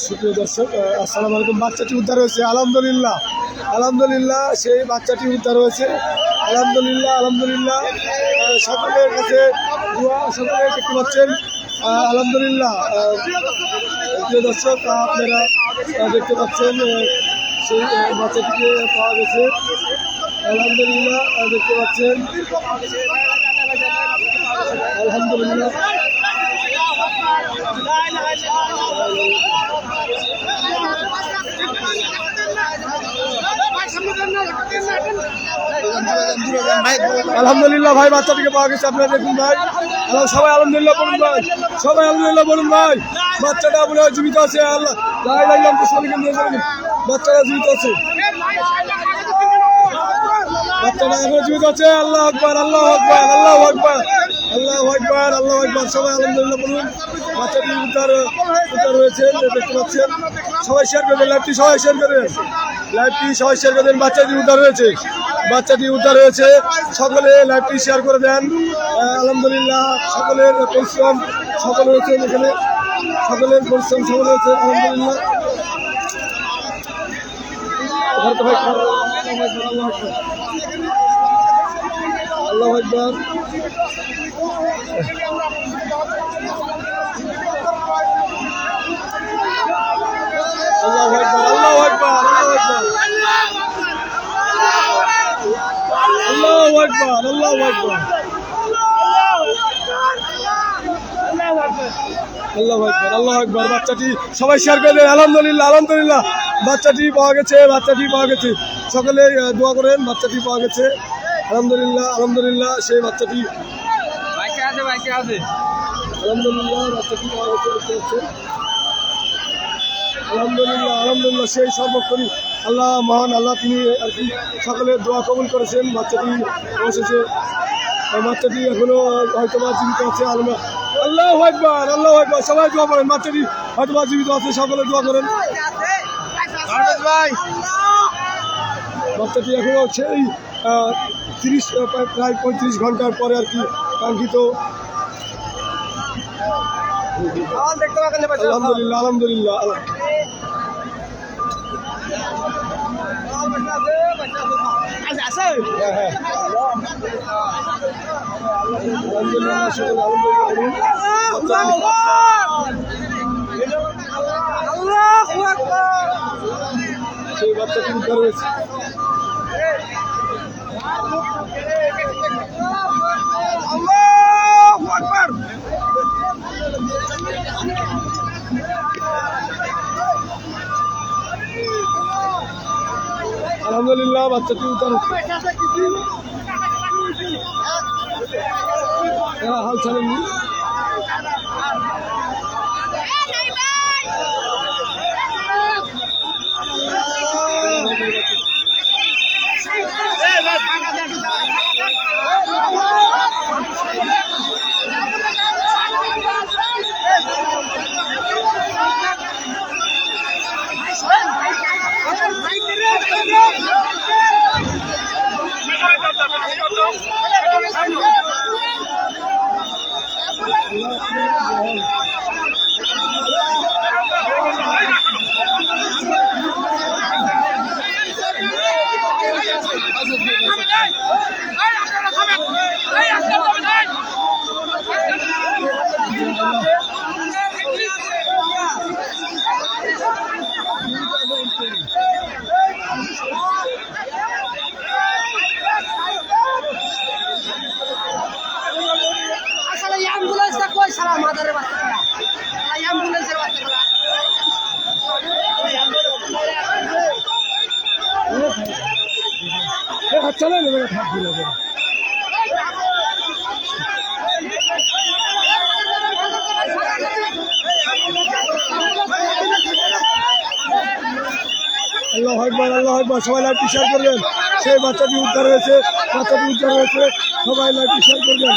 সুপ্রিয় দর্শক, আসসালামু আলাইকুম। বাচ্চাটি উদ্ধার হয়েছে, আলহামদুলিল্লাহ আলহামদুলিল্লাহ। সেই বাচ্চাটি উদ্ধার হয়েছে, আলহামদুলিল্লাহ আলহামদুলিল্লাহ। সকলের কাছে দোয়া, সকলে দেখতে পাচ্ছেন, আলহামদুলিল্লাহ। প্রিয় দর্শক, আপনারা দেখতে পাচ্ছেন সেই বাচ্চাটিকে পাওয়া গেছে, আলহামদুলিল্লাহ। দেখতে পাচ্ছেন, আলহামদুলিল্লাহ। আলহামদুলিল্লাহ ভাই, বাচ্চাটিকে পাওয়া গেছে। আপনারা দেখুন ভাই, সবাই আলহামদুলিল্লাহ বলুন ভাই, সবাই আলহামদুলিল্লাহ বলুন ভাই। বাচ্চাটা বলে জীবিত আছে, আল্লাহ বাচ্চাটা জীবিত আছে, বাচ্চাটা এখনো জীবিত আছে। আল্লাহ আকবার, আল্লাহ আকবার, আল্লাহ আকবার, আল্লাহ আকবার, আল্লাহ আকবার। সবাই আলহামদুলিল্লাহ বলুন। বাচ্চাটি উদ্ধার হয়েছে, দেখতে পাচ্ছেন। সবাই শেয়ার করবেন লাইভটি, সবাই শেয়ার করবেন লাইভটি, সবাই শেয়ার করবেন। বাচ্চাটি উদ্ধার হয়েছে, বাচ্চাটি উদ্ধার হয়েছে, সকলে লাইভটি শেয়ার করে দেন। আলহামদুলিল্লাহ, সকলের পরিশ্রম সফল হয়েছে, এখানে সকলের পরিশ্রম সফল হয়েছে, আলহামদুলিল্লাহ। আল্লাহু আকবার, আল্লাহু আকবার, আল্লাহু আকবার, আল্লাহু আকবার, আল্লাহু আকবার, আল্লাহু আকবার, আল্লাহু আকবার। বাচ্চাটি সবাই শেয়ার করে দেন। আলহামদুলিল্লাহ আলহামদুলিল্লাহ, বাচ্চাটি পাওয়া গেছে, বাচ্চাটি পাওয়া গেছে। সকলে দোয়া করেন, বাচ্চাটি পাওয়া গেছে, আলহামদুলিল্লাহ আলহামদুলিল্লাহ। সেই বাচ্চাটি আলহামদুলিল্লাহ, বাচ্চাটি পাওয়া গেছে, দেখতে পাচ্ছেন। আলহামদুলিল্লাহ আলহামদুলিল্লাহ। সেই সর্বক্ষণই আল্লাহ মহান আল্লাহ, তিনি আর কি সকলের দোয়া কবুল করেছেন। বাচ্চাটি অবশেষে, বাচ্চাটি এখনো হয়তো বা জীবিত আছে। আল্লাহু আকবার, আল্লাহু আকবার। সবাই দোয়া করেন, বাচ্চাটি হয়তো বা জীবিত আছে, সকলে দোয়া করেন। বাচ্চাটি এখনো সেই 30 প্রায় 35 ঘন্টার পরে আর কি কাঙ্ক্ষিত। আলহামদুলিল্লাহ আলহামদুলিল্লাহ। সেই বাচ্চাটি উদ্ধার হয়েছে। আলহামদুলিল্লাহ, বাচ্চাটি উদ্ধার হচ্ছে। এরা হাল ছাড়েননি। চলে নেবে থাক দিলে আল্লাহু আকবার, আল্লাহু আকবার। সবাই লাইভ শেয়ার করবেন। সেই বাচ্চাটি উদ্ধার হয়েছে, বাচ্চাটি উদ্ধার হয়েছে, সবাই লাইভ শেয়ার করবেন।